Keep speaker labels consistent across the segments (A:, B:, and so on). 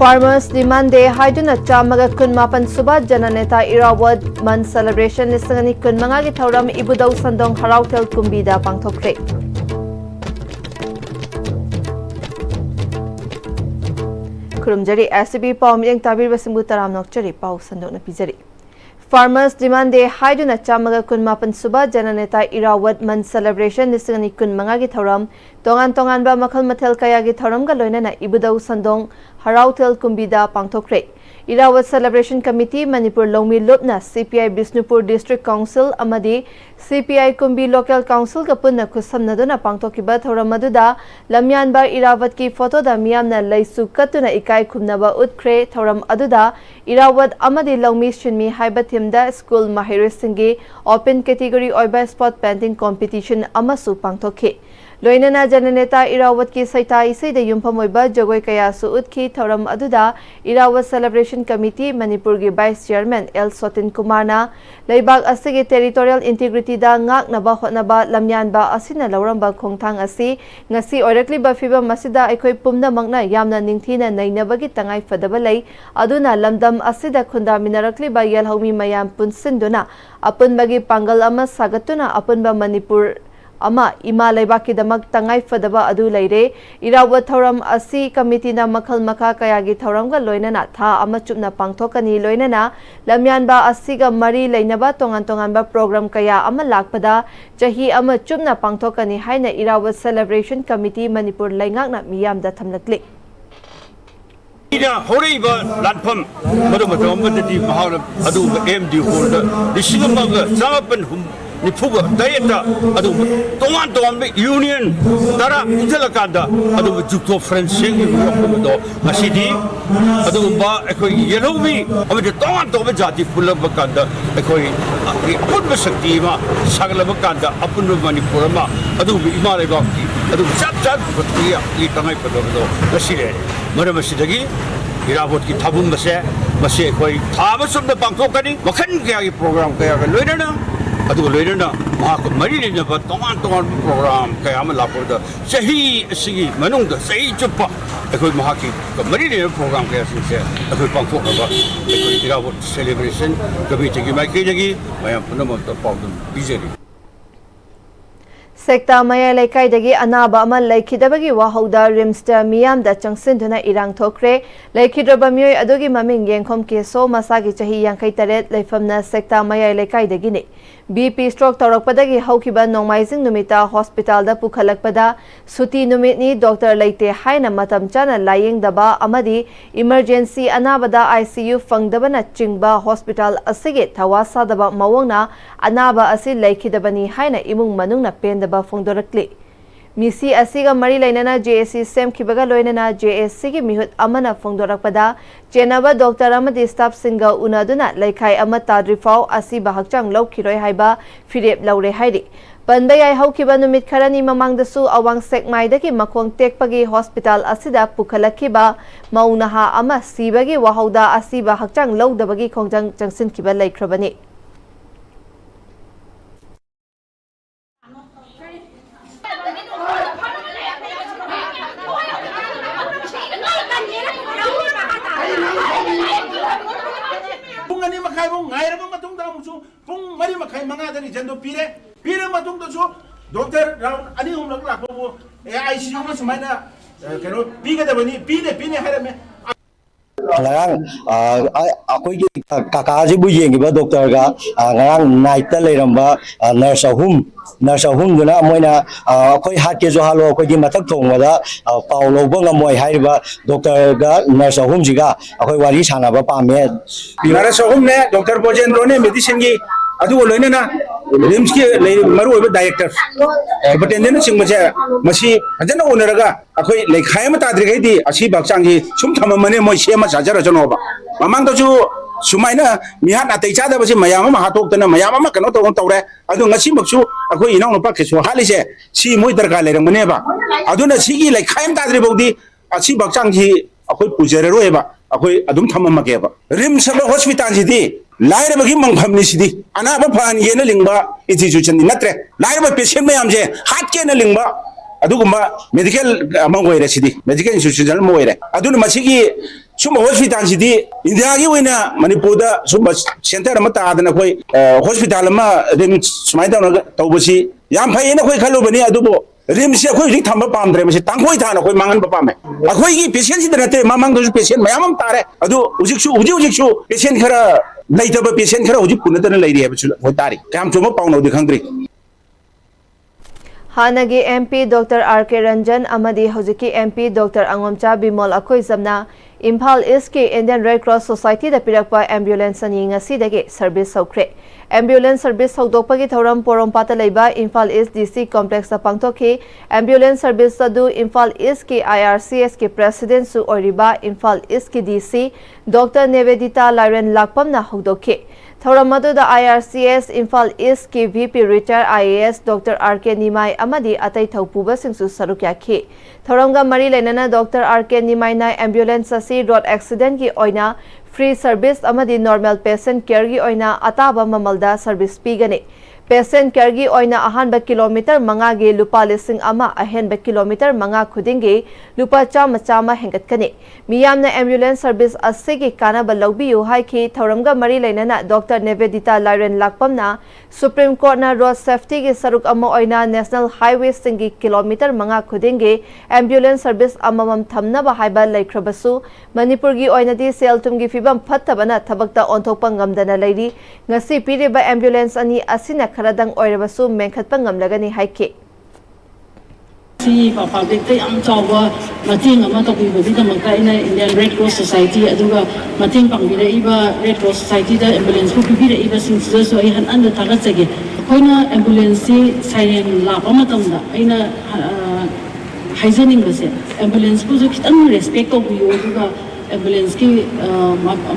A: Farmers demand day haiduna chamaga kunmapan suba jananeta Irawad month celebration lisangani kunmanga gi thauram ibudau sandong harautel kumbida pangthokre. Kurumjari SCB pawm yang tabir basimbu taram nokchari paw sandok na pijari. Farmers demand day haiduna chamaga kunmapan suba jananeta Irawad month celebration lisangani kunmanga gi thauram tongan ba makhal mathel kaya gi thauram ga loinana ibudau sandong harautel kumbida pangthokre. Irawad Celebration Committee Manipur Longmi Lupna CPI Bisnupur District Council amadi CPI Kumbi Local Council ka punna khusamnaduna pangthokiba thoram lamyan ba Irawad ki photo da miyamna laisu katuna ikai khumnaba utkre thoram aduda Irawad amadi Longmi Shinmi haibathimda school mahirisingi open category oiba spot painting competition amasu pangthokhe. Loinana jananeta Irawad ki saita isai da yumpamoiba jagoi kaya su utki thoram aduda Irawad Celebration Committee Manipur gi Vice Chairman L Sotin Kumarna leibak asigi territorial integrity da ngak naba hotnaba lamyan ba asina lauramba khongthang asi ngasi oirakli ba fiba masida aikoi pumna mangna yamna ningthina nainabagi tangai fadaba lei aduna lamdam asida khunda minarakli ba yelhaumi mayam punsinduna apunbagi pangal ama sagatuna apunba Manipur ama ima laibaki damak tangai fadaba adu leire Irawad thoram asi committee na makhal makha kaya gi thoram ga loinana tha ama chupna pangthokani loinana lamyan ba asiga mari leinaba tongan ba program kaya ama lakpada chahi ama chupna pangthokani haina Irawad Celebration Committee Manipur laingakna miyamda thamlakli
B: ina horiba latpham madu matomati mahal adu MD holder disingamaga sapan nifuga dayata adu tongan union dara injalakada adu jukto friendship do masidi adu ba ekoi yelomi amade tongan jati pulabakanda ekoi apun sakti ma saglabakanda apun Manipur ma adu imale bakti adu chat batiya li tangai pado masire maramasidi Irawad ki thabum base mase ekoi thaba sumna pangthokani makhan kaya program kaya loinana adu loinana mahak mari ne ba tongan program kaya ama laporda sahi sigi manungda sahi chuppa ekoi mahaki mari ne program kaya se ekoi pangthokaba ekoi Irawad celebration committee ki mai kejagi mayam punamot pawdum bijeri
A: Sekta maya laikai dagi anaba ama laikidabagi wahauda rimsta miyamda changsinduna irang thokre laikidaba miyoi adugi maming yengkhom keso masagi chahi yangkai taret laifamna sekta maya laikai dagi ne BP stroke tawrakpadagi haukiba nongmaising numita hospital da pukhalakpada suti numitni doctor laite haina matam chana layeng daba amadi emergency anabada ICU fangdabana chingba hospital asige thawasa daba mawangna anaba asi laikidabani haina imung manungna pendaba fongdorakli misi asiga mari lainana JSC sem kibaga loinana JSC gi mihut amana fongdorakpada chenaba doctor amadi staff singa unaduna laikhai ama tadrifau asi bahakchang lokhiroi haiba firep laure hairi Pandayai haukiba numit kharani mamangdasu awang sekmaidagi makhong tekpagi hospital asida pukhalakiba maunaha ama sibagi wahauda asiba hakchang lodabagi khongjang changsin kiba laikhrabani
C: Pungani makai bung ngair bung matung dah musuh pung mari makai manga dari jando pire matung tu so dokter round ani lak bung ICU mas mana kero pige dah bani pine hari me
D: ngarang akoi kakaji bu yengiba doctor ga ngarang night ta leiramba nurse ahum duna moina akoi hat ke jo halo akoi gi mathak thongwada paulo banga moi haiba doctor ga nurse ahum jiga akoi wari sana ba pame
C: nurse ahum ne doctor Bojendro ne medicine gi adu loinana rims ki maru oiba director batendena singmaje masi ajana onaraga akoi lekhai ma tadri gai di asi bakchang gi sum thama mane moi sema sajara janoba mamang to ju sumaina mihat atai chada basi mayama ma hatok tana mayama ma kano to tawre adu ngasi maksu akoi inong no pak so halise si moi darga lerang mane ba aduna sigi lekhai ma tadri bodi asi bakchang gi akoi pujere roeba akoi adum thama ma ke ba rims hospital ji di लाइर बगी मंगफम निसिदी अनाबा फान येन लिंगबा institution नत्रे लाइर बा patient मयाम जे हाट के न लिंगबा अदुगुम्बा medical अमंग ओइरे सिदी मेडिकल इंस्टीट्यूशन मोइरे अदुन मसिगी सुम हॉस्पिटल सिटी इंडिया की वैना मणिपुर दा सुम सेंटर अमा तादना कोई हॉस्पिटल अमा रिम्स सुमाय तौबसी याम फैना कोई खलुबनी अदुबो रिम्स से कोई थंब पामद्रे मसे तांगोई थाना कोई मांगन पामे अखोई की पेशेंट सिद नते मामंग दो पेशेंट मयाम तारे अदु उजिकसु पेशेंट खरा लेतब पेशेंट खरा उजिक पुनदन लेरि हेबसु हो तारि काम चोम पाउनो दि खंग्री
A: हानगी MP Dr. R.K. Ranjan amadi hojiki MP Dr. Angomcha Bimol Akoi Zamna Imphal East ki Indian Red Cross Society da pirakpa ambulance ani ngasi dagi service saukre ambulance service saudokpagi thoram porompata leiba Imphal East DC complex da pangtokhi ambulance service adu Imphal East ki IRCS ki president su oriba Imphal East ki DC Dr. Nevedita Laren Lakpam na hogdokhi Thoramadu da IRCS Imphal East ki VP retired IAS Dr. R.K. Nimai amadi atai thaupuba singsu sarukyakhi Thoramga mari lenana Dr. R.K. Nimai na ambulance asi road accident ki oina free service amadi normal patient care gi oina ataba mamalda service pigani Patient care gi oina ahanba kilometer manga gi lupa lising ama ahenba kilometer manga khudingi lupa chama hengatkani miyamna ambulance service asigi kana balaubiyu haiki thoramga mari leinana Dr. Nevedita Laren Lakpamna Supreme Court na road safety gi saruk ama oina national highway singi kilometer manga khudingi ambulance service amamam thamna ba haiba laikrabasu Manipur gi oina di seltum gi fibam phattabana thabakta onthokpa ngamdana leiri ngasi piriba ambulance ani asina Karadang oirabasu mengkhatpa ngamlagani haike
E: si public te am chawa mating ama to bi bi damaka ina Indian Red Cross Society aduga mating pangbira iba Red Cross Society da ambulance ko bibira iba sing so ai han an thagat chage koina ambulance si siren la pamatamda aina hygienic base ambulance ko jo kitang respect ko bi aduga ambulance ki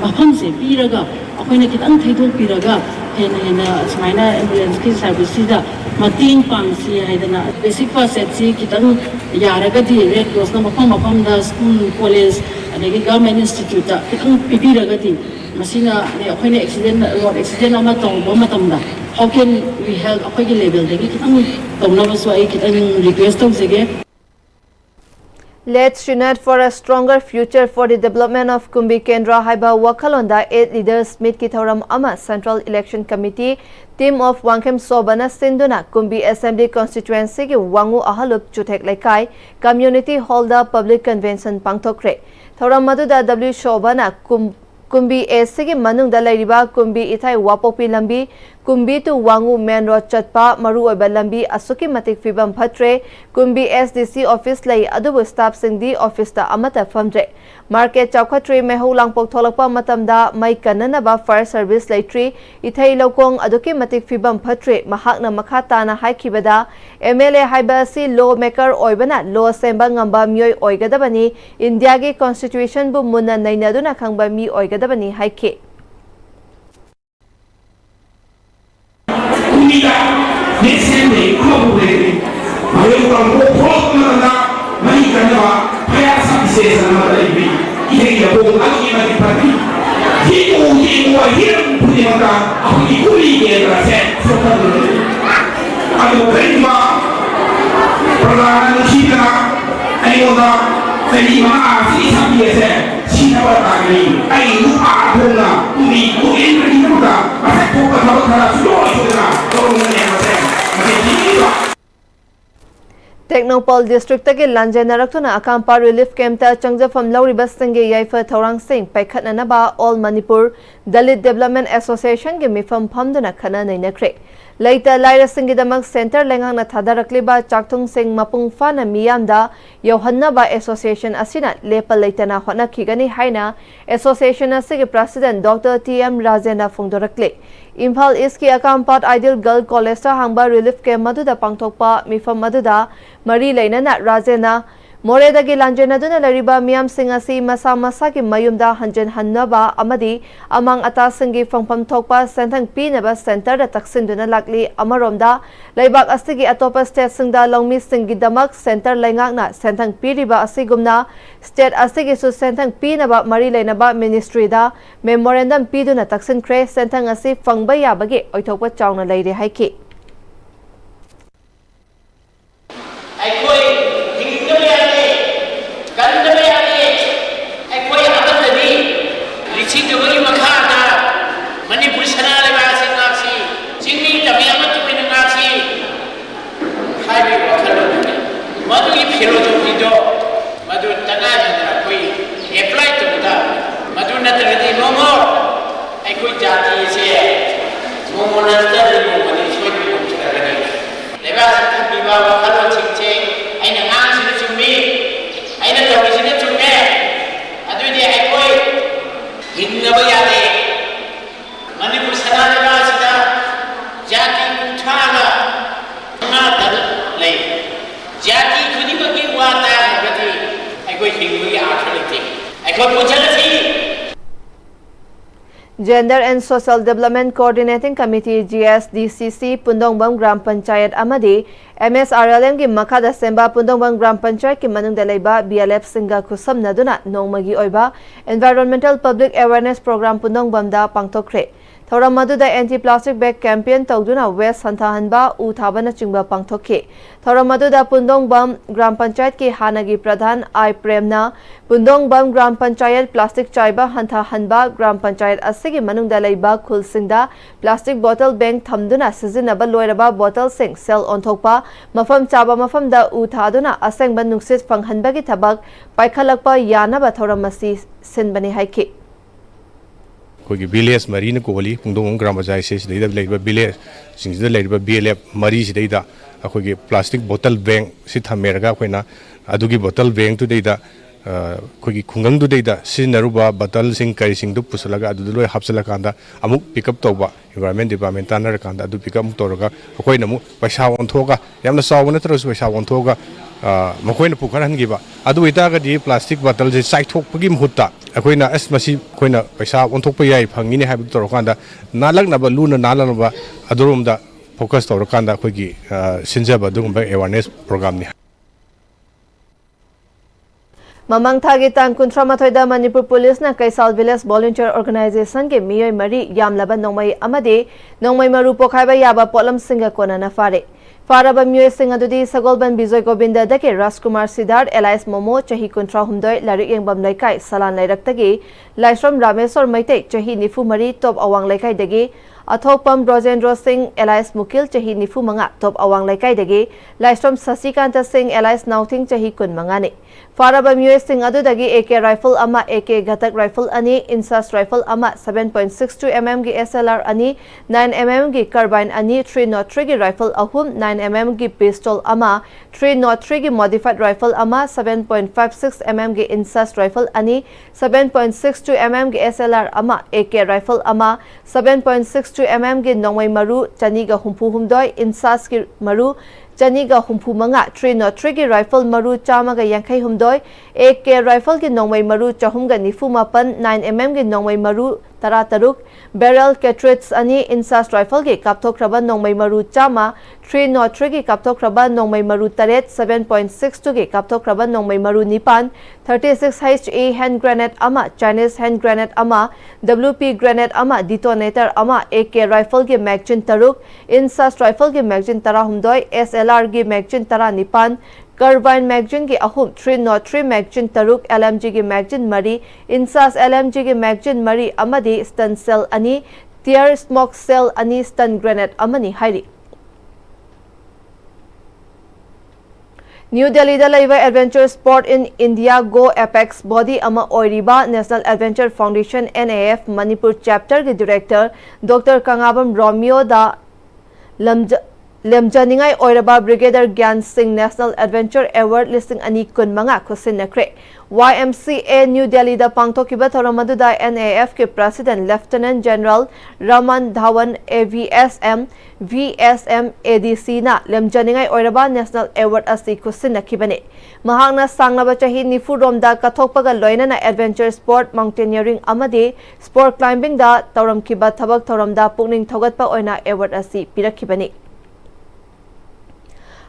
E: mafam se piraga akoina kitang thaidok piraga hena smaina ambulance ki service da mating pangsi haidana basic facility kitang yaraga di Red Cross na mafam da school college adagi government institute da kitang pipiraga di masina ne akoina accident road accident ama tawba matamda how can we help akoigi level dagi kitang tawna basu ai kitang request tawsege
A: Let's unite for a stronger future for the development of Kumbi Kendra Haiba Wakalonda 8 leaders meet Kithoram Ama Central Election Committee team of Wangkem Sobana Sinduna Kumbi Assembly constituency ki Wangu Ahalup Chutek Laikai Community Hall da Public Convention Pangtokre Thoram Maduda W Shobana Kumbi Esigi Manung da Lairiba Kumbi Itai Wapopi Lambi Kumbi tu Wangu Main Road Chatpa Maru Oiba Lambi Asuki Matik Fibam Phatre Kumbi SDC office lai adubu staff sing di office da amata famdre market chawkhatri mehu langpok tholakpa matamda mai kanana ba fire service laitri ithai lokong aduki matik fibam phatre mahakna makhata na haikibada MLA haiba si lawmaker oibana law semba ngamba myoi oigadabani India gi constitution bu munna nainaduna khangba mi oigadabani haike
F: Ayo kamu prok mana mari kerana payah sampai sana lagi. Ini dia pun lagi mari pergi. Hiu akhir punya maka aku ikuli dia terasa seperti ayo terima perlahan Cina ayo dah terima si sampai saya Cina bertanya ayo apa na ini ini kita masih bukan kalau sudah tolong yang masih
A: Technopol District tagi Lanjai Naraktuna Akampa Relief Camp ta Changjafam Lauri Bastangi Yaifa Thaurang Singh Paikhatna Naba All Manipur Dalit Development Association gi mifam phamduna khana nainakre Laita Laira Singh Damak Center lengang na thadarakliba Chakthung Singh Mapung Fana Miyamda Yohanna ba Association asina lepa laitana hona khigani haina Association asigi President Dr. T.M. Rajena Phongdorakle Imphal East ki Akampat Ideal Girl College ta hangba relief camp maduda pangthokpa mifam maduda mari lainana Rajena Moredagi Lanjanaduna Lariba Miam Singasi Masa Masa ki Mayumda Hanjan Hannaba Amadi Amang Atasangi Fangpam Tokpa Sentang Pinaba Center da Taksinduna Lakli Amaromda Laibak Asigi Atopa State Singda Longmi Singi Damak Center Laingakna Sentang Piriba Asigumna State Asigi Su Sentang Pinaba Mari Lainaba Ministry da Memorandum Piduna Taksin Kre Sentang Asi Fangbaya Bagi Oitopa Chawna Lairi Haiki Gender and Social Development Coordinating Committee GSDCC Pundongbam Gram Panchayat Amadi MSRLM gi Makada Semba Pundongbam Gram Panchayat ki manungda leiba BLF Singa Kusamnaduna Nongmagi Oiba Environmental Public Awareness Program Pundongbam da Pangtokre Thora Maduda Anti-Plastic Bag Campaign Tawduna West Santahanba U Thabana Chingba Pangtokhe Thora Maduda Pundongbam Gram Panchayat ki Hanagi Pradhan I Premna Pundongbam Gram Panchayat Plastic Chaiba Hanta Hanba Gram Panchayat Asigi Manungda Leiba Khulsingda Plastic Bottle Bank Thamduna Sizinaba Loiraba Bottle Sing Sell on Thokpa Mafam Chaba Mafam da U Thaduna Aseng Ban Nuksit Panghanbagi Tabak Paikhalakpa Yanaba Thora Masi Sinbani Haiki
G: कोई village मरी न कोली पुंगदोंग ग्राम पंचायत से सिदा लेबा village सिंगदा लेबा BLF मरी सिदा अखोगी plastic बोतल बैंक सि थमेरगा अखोइना अदुगी बोतल बैंक तु देदा अखोगी खुंगंग दु देदा सिनरुबा बोतल सिंग करी सिंग दु पुसलगा अदु लोय हापसला कांदा अमुक पिकअप तौबा एनवायरनमेंट डिपार्टमेंट तानर कांदा अदु पिकअप तौरगा अखोइना मु पैसा ओंथोगा यामना साव नत्रस पैसा ओंथोगा मखोइना पुखरहनगिबा अदु इतागदि प्लास्टिक बोतल जे साइथोकपगी मुहुत्ता अखोइना एस मसी अखोइना पैसा ओंथोकप याय फंगिने हाइब तौरकांदा नालकनबा लुना नालनबा अदुरोमदा फोकस तौरकांदा अखोगी सिनजबा दुगुंबा अवेयरनेस प्रोग्राम नि
A: Mamang Thagi Tang Kuntra Mathoida Manipur Police na Kaisal Village Volunteer Organization ke Miyoi Mari Yamlaba Nongmai Amade Nongmai Maru Pokhaiba Yaba Polam Singa Kona na Fare Faraba Miyoi Singa Dudi Sagolban Bijoy Govinda Dake Rajkumar Siddharth Elias Momo Chahi Kuntra Humdoi Larik Yengbam Laikai Salan Lairak Laisram Rameswar Maite Chahi Nifu Mari Top Awang Laikai Dagi Athopam Rajendra Singh Elias Mukil Chahi Nifu Manga Top Awang Laikai Dagi Laisram Sasikanta Singh Elias Nauting Chahi Kun Mangani Faraba Miyoi Singh Adudagi AK Rifle Ama AK Ghatak Rifle Ani Insas Rifle Ama 7.62 mm gi SLR Ani 9 mm gi Carbine Ani 303 gi Rifle Ahum 9 mm gi Pistol Ama 303 gi Modified Rifle Ama 7.56 mm gi Insas Rifle Ani 7.62 mm gi SLR Ama AK Rifle Ama 7.62 mm gi Nongmai Maru Chaniga Humpu Humdoi Insas gi Maru Chaniga Humpu Manga 303 gi Rifle Maru Chamaga Yankai Humdoi AK Rifle gi Nongmai Maru Chahumga Nifu Mapan 9 mm gi Nongmai Maru Tara Taruk Barrel Cartridge Ani Insas Rifle gi Kapthokraba Nongmai Maru Chama 303 gi Kapthokraba Nongmai Maru Taret 7.62 gi Kapthokraba Nongmai Maru Nipan 36 HE hand grenade Ama Chinese hand grenade Ama WP grenade Ama detonator Ama AK Rifle gi Magazine Taruk Insas Rifle gi Magazine Tara Humdoi SLR gi Magazine Tara Nipan Carbine Magazine gi Ahum 303 Magazine Taruk LMG gi Magazine Mari Insas LMG gi Magazine Mari Amadi stun cell Ani Tear smoke cell Ani stun grenade Amani Hairi New Delhi da laiba Adventure Sport in India Go Apex Body Ama Oiriba National Adventure Foundation NAF Manipur Chapter के Director Dr. Kangabam Romeo da Lemjaningai Oiraba Brigadier Gyan Singh National Adventure Award listing ani kun manga kusin nakre YMCA New Delhi da Pangtokiba Thoramadu da NAF ke President Lieutenant General Raman Dhawan AVSM VSM ADC na Lemjaningai Oiraba National Award asi kusin nakibane Mahangna Sanglaba Chahi Nifu Romda Kathokpaga Loina na Adventure Sport Mountaineering Amade Sport Climbing da Tauram Kiba Thabak Thoramda Pukning Thogatpa Oina Award asi pirakibane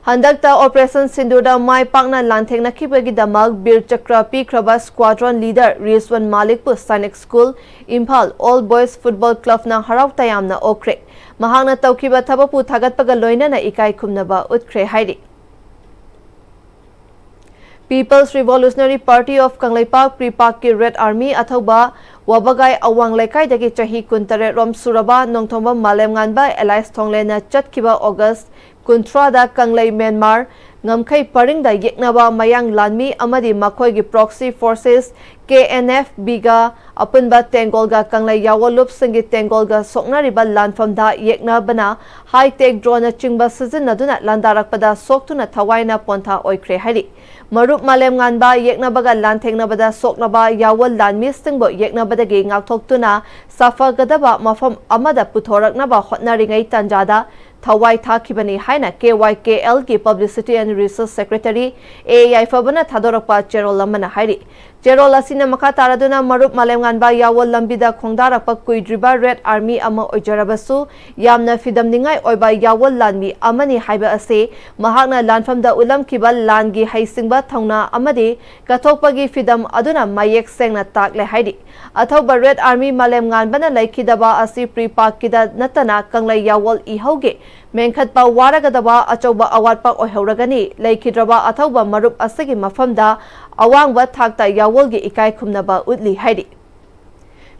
A: Handakta Operation Sinduda Mai Pakna Lantheng Nakibagi Damak Bir Chakra Pikraba Squadron Leader Rizwan Malikpur Sainik School Impal All Boys Football Club na Harau Tayamna Okre Mahangna Taukiba Thabapu Thagatpaga Loina na Ikai Kumnaba Utkre Hairi People's Revolutionary Party of Kanglaipak Pripak ki Red Army Athoba Wabagai Awang Laikai dagi Chahi Kuntare Rom Suraba Nongthomba Malem Nganba Elias Thonglena Chatkiba August Kuntrada Kanglai Myanmar Ngamkai Paringda Yeknaba Mayang Lanmi Amadi Makhoi gi Proxy Forces KNF Biga Apunba Tengolga Kanglai Yawalup Singi Tengolga Soknariba Lanfamda Yeknabana High Tech Drone Chingba Season Naduna Landarakpada Soktuna Tawaina Ponta Oikre Hari Marup Malem Nganba Yeknabaga Lantengnabada Soknaba Yawal Lanmi Stingbo Yeknabadagi Ngaktoktuna Safa Gadaba Mafam Amada Putoraknaba Hotnaringai Tanjada Thawai Thakibani Haina KYKL ki Publicity and Research Secretary AAI Fabana Thadorakpa Cherolamana Hairi Cherol asina makha taraduna marup malemnganba yawol lambida khongdarakpa kuidriba Red Army ama oijarabasu yamna fidamningai oiba yawol lanmi amani haiba ase mahakna lanfamda ulamkiba langi haisingba thauna amadi kathokpagi fidam aduna mayek sengna takle haidi athoba Red Army malemnganbana laikidaba asi pre-parkida natana kanglai yawol ihauge Menkhatpa waragadaba achauba awatpa oihoragani laikidraba athoba marup asigi mafamda awangba thakta yawolgi ikai khumnaba utli haidi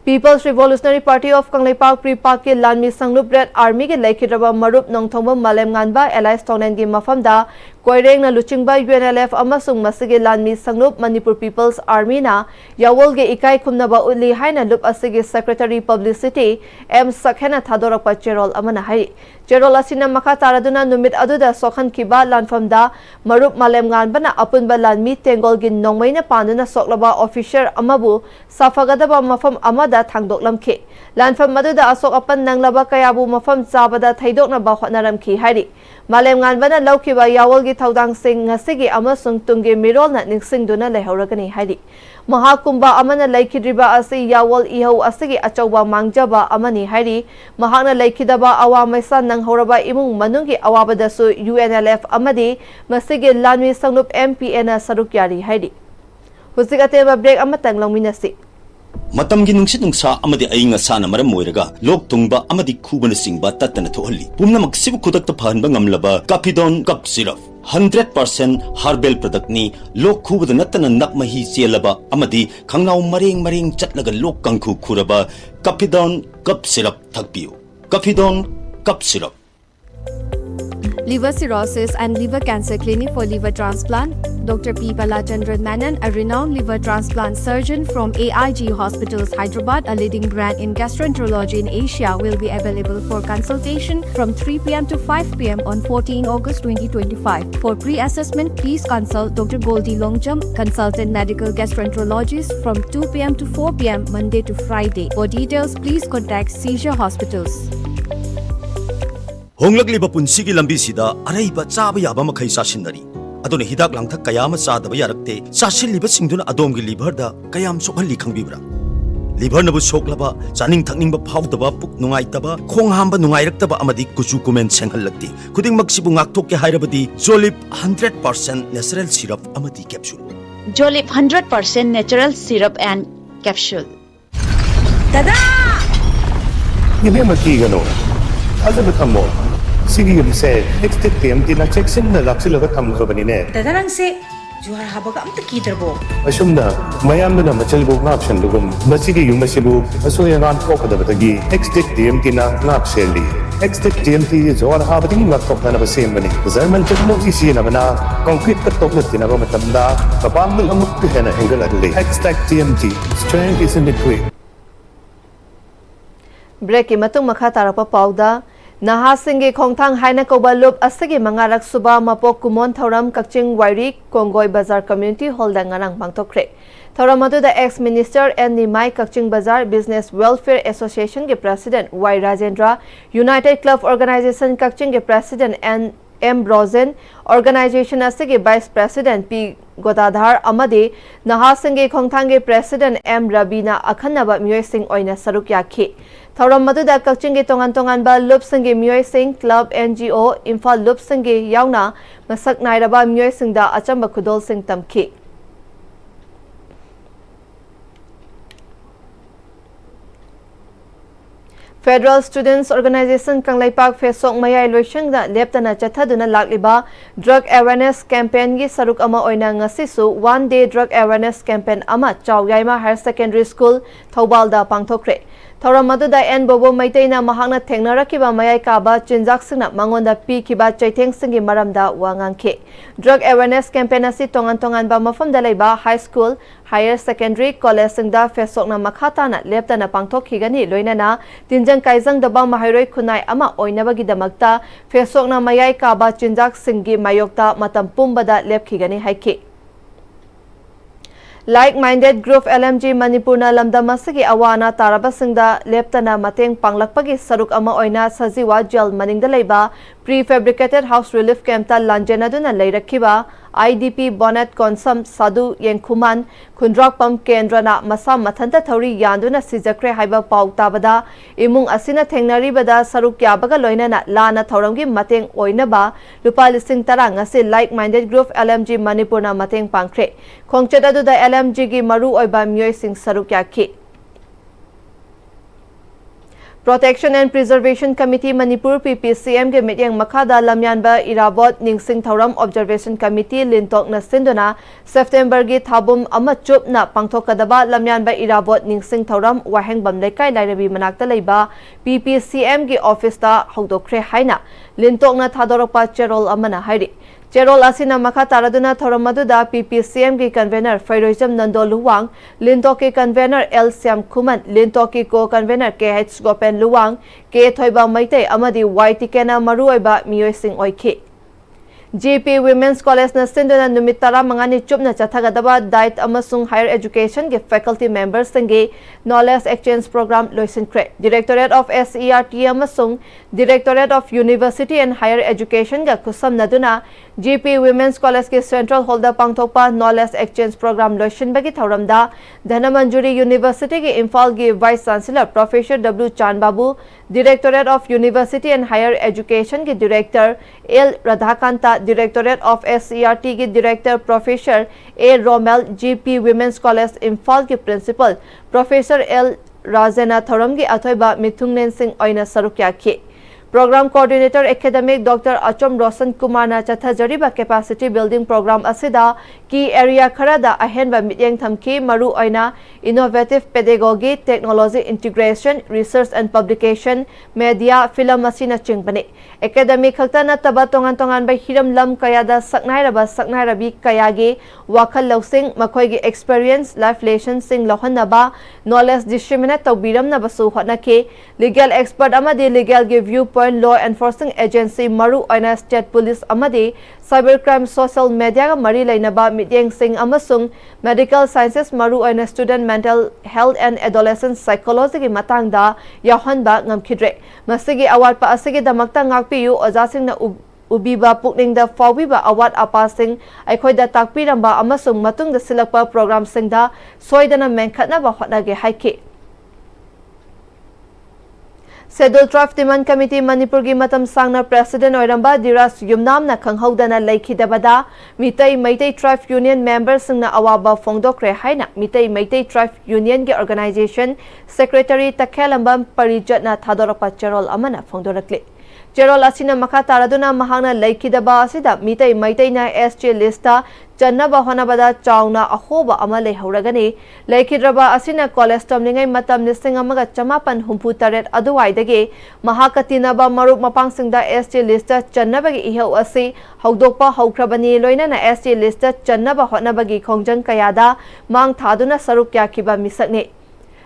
A: People's Revolutionary Party of Kanglaipak Pre-Park ke Lanmi Sanglup Red Army ke laikidraba marup nongthongba malemnganba Allies Tonengi mafamda Koireng na luchingba UNLF amasung masige Lanmi Sanglup Manipur People's Army na yawolge ikai khumnaba utli haina lup asige Secretary Publicity M Sakhena thadorakpa cherol amana hai cherol asina makha taraduna numit aduda sokhan kiba lanfamda marup malemnganbana apunba Lanmi Tengolgi nongmaina panduna soklaba officer amabu safagadaba mafam amada thangdoklamkhe lanfam maduda asok apan nanglaba kayabu mafam chabada thaidoknaba hotnaramkhi hairi malemnganbana laukiba yawolgi thaudang sing ngasigi amasung tungge mirolna ningsingduna lehoragani hairi mahakumba amana laikidriba asi yawol ihau asigi achauba mangjaba amani hairi mahakna laikidaba awamaisa nanghoraba imung manungi awabadasu UNLF amadi masigi Lanmi Sanglup MPN saruk yari hairi huzigate ba break amatang longminasi
H: Matamgi nungsit nungsa amadi ayinga sana maram moiraga lok tungba amadi khubana singba tatana thohalli pumna maksibu khudakta phanba ngamlaba Kapidon cup syrup 100% herbal product ni lok khubada natana nakmahi chelaba amadi khangnau mareng chatlaga lok kangkhu khuraba Kapidon cup syrup thakpiu Kapidon cup syrup
I: Liver cirrhosis and liver cancer clinic for liver transplant. Dr. P. Balachandran Menon, a renowned liver transplant surgeon from AIG Hospitals, Hyderabad, a leading brand in gastroenterology in Asia, will be available for consultation from 3 p.m. to 5 p.m. on 14 August 2025. For pre-assessment, please consult Dr. Goldie Longjam, consultant medical gastroenterologist, from 2 p.m. to 4 p.m. Monday to Friday. For details, please contact Seizure Hospitals.
H: Honglakliba punsigi lambisida araiba chaba yaba makhai sasinari adone hidak langthak kayama chadaba yarakte sasilliba singduna adomgi liver da kayam sokhalli khangbibra liver nabu soklaba chaning thakningba phawdaba puk nungaitaba khong hamba nungairaktaba amadi kuchu kumen senghallakti khuding maksibu ngakthokke hairabadi Jolip 100% natural syrup amadi capsule
J: Jolip 100% natural syrup and capsule
K: Tada!
L: Give him a key, you know. Other become more. Sige yung say, next time check sin na laksi laga tham ko bani ne.
K: Dadarang se juhar habaga amta kidarbo.
L: Asum na mayam na machalbo ngap san lugum. Masige yung masibu aso yang an ko kada batagi. Next time na ngap seli. Next time juhar habati ngap ko na basem bani. Zaman technology si na bana concrete ka top na tinaba matamda. Kapam ng amuk ka na angle adli. Next TMT strength is in the quick.
A: Break matung makha tarapa pauda Nahasingi Khongthang Haina Koba Loop Asagi Mangarak Suba Mapok Kumon Thoram Kakching Wairi Kongoi Bazar Community Hall da ngarang bangtokre. Thoram adu the ex-minister and Nimai Kakching Bazar Business Welfare Association ke President Y Rajendra, United Club Organization Kakching ke President and M Brozen, Organization Asagi Vice President P Godadhar Amade, Nahasingi Khongthang ke President M Rabina Akhanaba Myoy Singh Oina Saruk Yakhe. Thoram maduda Kakching ke tongan ba Loop Singh Myoy Singh Club NGO Imphal Loop Singh yauna masak nairaba Myoy Singh da achamba khudol Singh tamkhe. Federal Students Organization Kanglaipak Fesok Mayai Loisang da leptana chathaduna lakliba Drug Awareness Campaign gi saruk ama oina ngasisu One Day Drug Awareness Campaign ama Chawyaima Higher Secondary School Thobal da pangthokre. Thoram maduda en bobo maitaina mahakna thengnarakiba mayai kaba chinjak singna mangonda pi kiba chaitheng singi maramda wangangkhe. Drug Awareness Campaign asi tongan ba mafamda leiba high school, higher secondary, college singda fesokna makhatana leptana pangthokhigani loinana tinjang kaijang daba mahairoi khunai ama oinabagi damakta fesokna mayai kaba chinjak singi mayokta matam pumbada lepkhigani haikhe. Like-minded group LMG Manipur na lamdamasagi awana tarabasingda leptana mateng panglakpagi saruk ama oina sajiwa jail maningda leiba prefabricated house relief camp ta lanjenaduna leirakhiba IDP Bonnet Konsam Sadu Yengkuman Kundrakpam Kendrana Masa Mathanta Thori Yanduna Sijakre Haiba Pau Tabada Imung Asina Tengnaribada Saruk Yabaga Loinana Lana Thoramgi Mateng Oinaba Lupa Listing Tarangasi like-minded group LMG Manipurna Mateng Pankre Kongchadadu da LMG gi Maru Oiba Myoy Sing Saruk Yaki Protection and Preservation Committee Manipur PPCM के meeting मखादा लमयानबा इराबोट निंगसिंग थौरम observation committee लिंटोक न सिंदुना सितंबर की थाबुम अमा चुपना पांगथोकदबा लमयानबा इराबोट निंगसिंग थौरम वाहेंगबम लेकाई लाइरबी मनाक्ता लेबा PPCM की office ता हौदोखरे हाइना लिंटोक न थादोरपा चेरोल अमना हाइरि Cherol asina makha taraduna thoramaduda PPCM ki convener Fairoism Nando Luwang, Linto ki convener L Siam Kuman, Linto ki co-convener KH Gopen Luwang, K Thoiba Maite Amadi YT Kena Maruiba Mioy Sing Oike. GP Women's College na sinduna numitara mangani chupna chathagadaba diet amasung higher education ke faculty members sange knowledge exchange program loisin kre Directorate of SERT amasung Directorate of University and Higher Education ga kusam naduna GP Women's College ke Central Holder pangthokpa knowledge exchange program loisin bagi thauramda Dhanamanjuri University ke Imphal ge Vice Chancellor Professor W Chan Babu Directorate of University and Higher Education ke Director L Radhakanta Directorate of SERT के Director Professor A Romel GP Women's College Imphal के Principal Professor L Razena Thoram के अथोइबा मिथुंगनेन सिंह ओइना सरुक्या के Program Coordinator Academic Dr. Achom Rosan Kumar na chatha jariba capacity building program asida ki area kharada ahenba mityang thamki maru oina innovative pedagogy technology integration research and publication media film asina chingbani academic khakta na taba tongan ba hiram lam kayada saknai rabi kayagi wakhal lausing makhoi gi experience life lessons sing lohanaba knowledge disseminate tawbiram na basu hotna ke legal expert amadi legal gi viewpoint Law Enforcing Agency Maru Oina State Police Amadi Cybercrime Social Media Mari Lainaba Mityeng Sing Amasung Medical Sciences Maru Oina Student Mental Health and Adolescent Psychology Matangda Yahonba Ngamkidre Masigi Award pa asigi damakta ngakpiyu Ojasing na ubiba pukning da fawiba award apasing aikhoi da takpiramba amasung matung da silakpa program singda soidana menkhatna ba hotnage haike Scheduled Draft Demand Committee Manipur gi matam sangna President Oiramba Diras Yumnam na khanghaudana laikhidabada Mitai Maitai Tribe Union members singna awaba fongdokre haina Mitai Maitai Tribe Union ge organization Secretary Takhelambam Parijatna thadorapa Cherol amana fongdorakle Cherol asina makha taraduna mahangna laikhidaba asida Mitai Maitai na SJ lista Channaba honabada chauna ahoba amale hauragani laikhidraba asina college tamningai matam listing amaga chamapan humpu taret aduwaidage mahakatinaba marup mapangsingda ST lista channabagi ihau asi haudokpa haukrabani loinana ST lista channaba honabagi khongjang kayada mang thaduna saruk yakiba misakne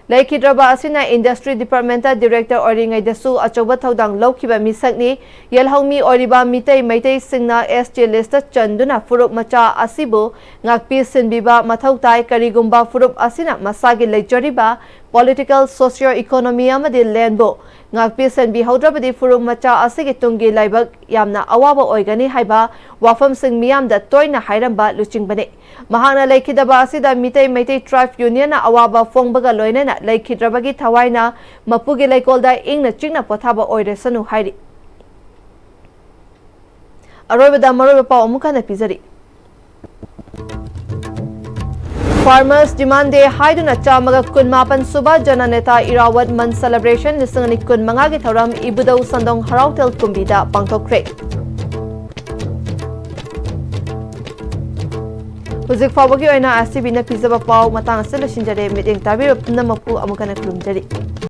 A: Laikhidraba asina Industry Department Director Oringai dasu achoba thodang lokhiba misakni yelhongmi oriba mitai maitai singna ST list chanduna furup macha asibu ngakpi sinbiba mathautai karigumba furup asina masagi leijoriba political socio-economy amadi landbo ngakpi senbi haudrabadi furup macha asigi tungi laibak yamna awaba oigani haiba wafam sing miyamda toina hairamba luchingbane mahana laikhidaba asida mitai maitai tribe union na awaba fongbaga loinana laikhidrabagi thawaina mapugi laikolda ingna chingna pothaba oiresanu hairi aroibada maroiba paw amukana pizari Farmers demand day haiduna chamaga kunmapan suba jananeta Irawat Man celebration lisangani kunmanga gi thoram ibudau sandong harautel kumbida pangthokre Huzik fawagi oina STB na pizaba paw matang asila shinjare meeting tabir pnamapu amukana klumjari